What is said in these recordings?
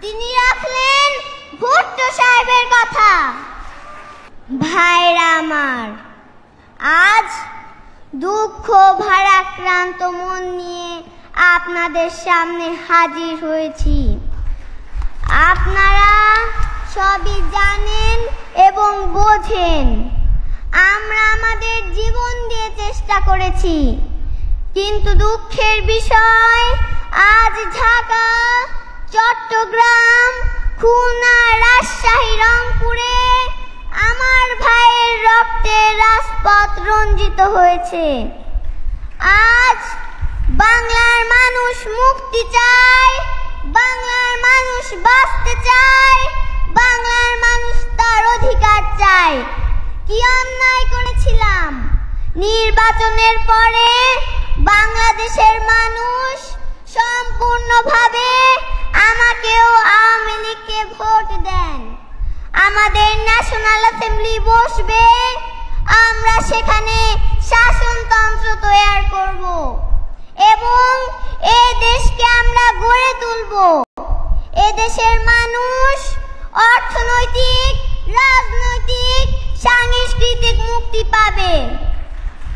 তিনি রাখলেন ভুট্টো সাহেবের কথা। ভাইরা আমার, আজ দুঃখ ভারাক্রান্ত মন নিয়ে আপনাদের সামনে হাজির হয়েছি। আপনারা সবই জানেন এবং বোঝেন আমরা আমাদের জীবন দিয়ে চেষ্টা করেছি, কিন্তু দুঃখের বিষয় আজ ঢাকা, চট্টগ্রাম, খুলনা, রাজশাহী, রংপুরে আমার ভাইয়ের রক্তে রাজপথ রঞ্জিত হয়েছে। আজ বাংলার মানুষ মুক্তি চায়, বাংলার মানুষ বাঁচতে চায়, বাংলার মানুষ তার অধিকার চায়। কি অন্যায় করেছিলাম? নির্বাচনের পরে বাংলাদেশের মানুষ সম্পূর্ণভাবে আমাকেও আওয়ামী লীগকে ভোট দেন। আমাদের ন্যাশনাল অ্যাসেম্বলি বসবে, আমরা সেখানে শাসনতন্ত্র তৈরি করব এবং এই দেশকে আমরা গড়ে তুলব। এদেশের মানুষ অর্থনৈতিক, রাজনৈতিক, সাংস্কৃতিক মুক্তি পাবে।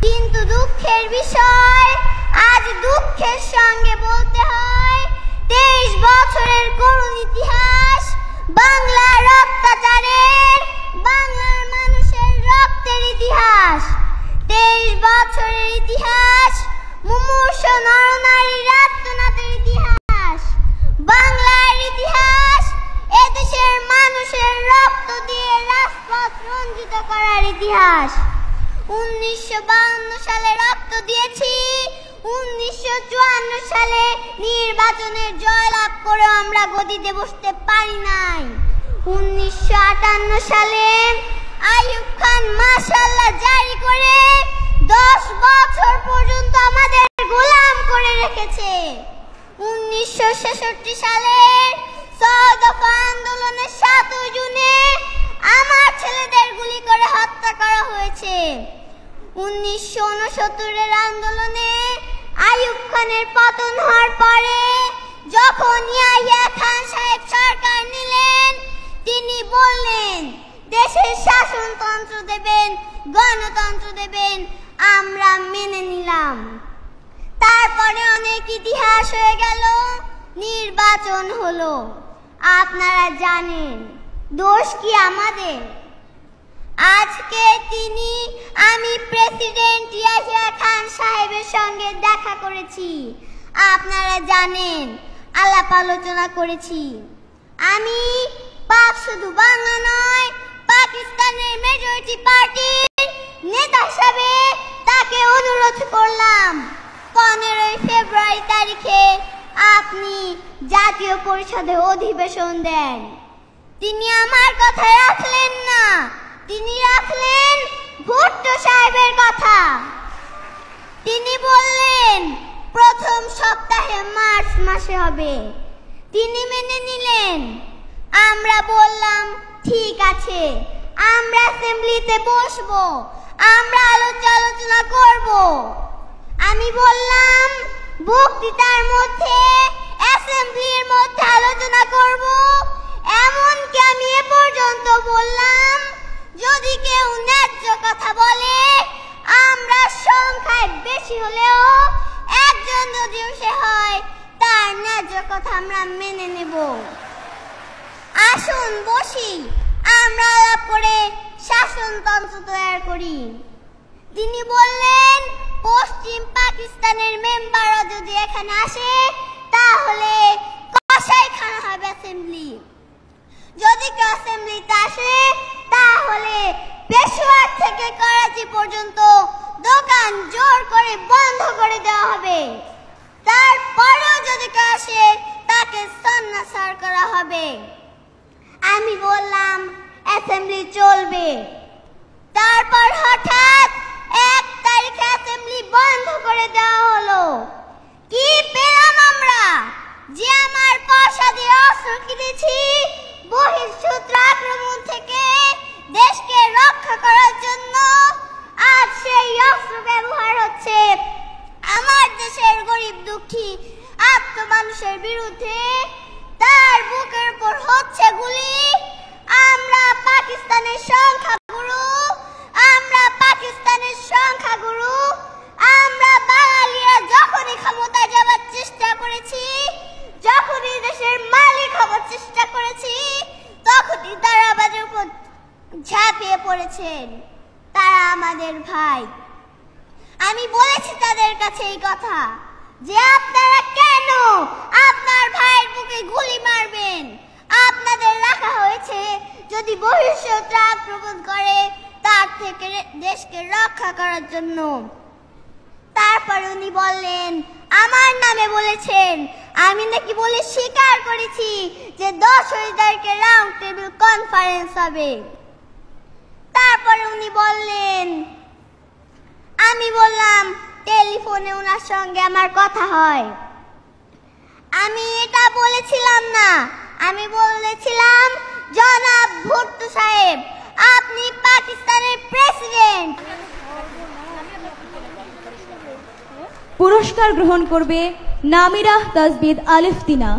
কিন্তু দুঃখের বিষয়, আজ দুঃখের সঙ্গে বলতে হয় 23 বছরের করুণ ইতিহাস, বাংলার অত্যাচারের, বাংলার মানুষের রক্তের ইতিহাস। 23 বছরের ইতিহাস, মুমূর্ষ নরনারীর আত্মনাদের ইতিহাস, বাংলার ইতিহাস, এদেশের মানুষের রক্ত দিয়ে রাজপথ রঞ্জিত করার ইতিহাস। 1952 সালে রক্ত দিয়েছি, 1954 সালে নির্বাচনের জয়লাভ করে আমরা গদিতে বসতে পারি নাই। 1958 সালে আইয়ুব খান মাশাআল্লাহ জারি করে 10 বছর পর্যন্ত আমাদের গোলাম করে রেখেছে। 1966 সালের 6 দফা আন্দোলনের 7 জুনে আমার ছেলেদের গুলি করে হত্যা করা হয়েছে। 1969 আন্দোলনে আইয়ুব খানের পতন হওয়ার পরে যখন ইয়াহিয়া খান সাহেব সরকার নিলেন, তিনি বললেন দেশের শাসনতন্ত্র দেবেন, গণতন্ত্র দেবেন, আমরা মেনে নিলাম। তারপরে অনেক ইতিহাস হয়ে গেল, নির্বাচন হলো। আপনারা জানেন দোষ কি আমাদের? আজকে আমি প্রেসিডেন্ট ইয়াহিয়া খান সাহেবের সঙ্গে দেখা করেছি, আপনারা জানেন, আলাপ আলোচনা করেছি। আমি শুধু বাংলা নয়, পাকিস্তানের মেজরিটি পার্টির নেতা হিসাবে তাকে অনুরোধ করলাম 15 ফেব্রুয়ারি তারিখে আপনি জাতীয় পরিষদে অধিবেশন দেন। তিনি আমার কথা রাখলেন না, তিনি রাখলেন ভুট্টো সাহেবের কথা। তিনি বললেন প্রথম সপ্তাহে মার্চ মাসে হবে। তিনি মেনে নিলেন। আমরা বললাম ঠিক আছে, আমরা অ্যাসেম্বলিতে বসবো, আমরা আলোচনা করব। আমি বললাম বক্তৃতার মধ্যে, অ্যাসেম্বলির মধ্যে আলোচনা করব। এমনকি আমি এ পর্যন্ত বললাম যদি কেউ ন্যায্য কথা বলে, আমরা সংখ্যায় বেশি হলেও একজন যদিও সে হয়, তার ন্যায্য কথা আমরা মেনে নেব। আসুন বসি, আমরা আলাপ করে শাসনতন্ত্র তৈরি করি। তিনি বললেন পশ্চিম পাকিস্তানের মেম্বাররা যদি এখানে আসে তাহলে কসাইখানা হবে অ্যাসেম্বলি। যদি কেউ অ্যাসেম্বলিতে আসে তাহলে পেশোয়ার থেকে করাচি পর্যন্ত দোকান জোর করে বন্ধ করে দেওয়া হবে। তারপরেও যদি কেউ আসে তাকে সন্ন্যাসার করা হবে। আমি বললাম অ্যাসেম্বলি চলবে। তারপর হঠাৎ 1 তারিখে অ্যাসেম্বলি বন্ধ করে দেওয়া হলো। কি পেলাম আমরা? যে আমার পয়সা দিয়ে অস্ত্র কিনেছি বহিঃশত্রু আক্রমণ থেকে দেশকে রক্ষা করার জন্য, আজ সেই অস্ত্র ব্যবহার হচ্ছে আমার দেশের গরিব দুঃখী আত্মমানুষের বিরুদ্ধে। তার বুকের বলছেন তারা আমাদের ভাই। আমি বলেছি তাদের কাছে এই কথা যে আপনারা কেন আপনার ভাইয়ের বুকে গুলি মারবেন? আপনাদের রাখা হয়েছে যদি ভবিষ্যতে আক্রমণ করে তার থেকে দেশকে রক্ষা করার জন্য। তারপর উনি বললেন আমার নামে বলেছেন, আমি নাকি বলে স্বীকার করেছি যে 10 তারিখে রাউন্ড টেবিল কনফারেন্স হবে। তারপরে উনি বললেন, আমি বললাম টেলিফোনে ওনার সঙ্গে আমার কথা হয়। আমি এটা বলেছিলাম না, আমি বলেছিলাম জনাব ভুট্টো সাহেব আপনি পাকিস্তানের প্রেসিডেন্ট। পুরস্কার গ্রহণ করবে নামিরা তাজবিদ আলিফতিনা।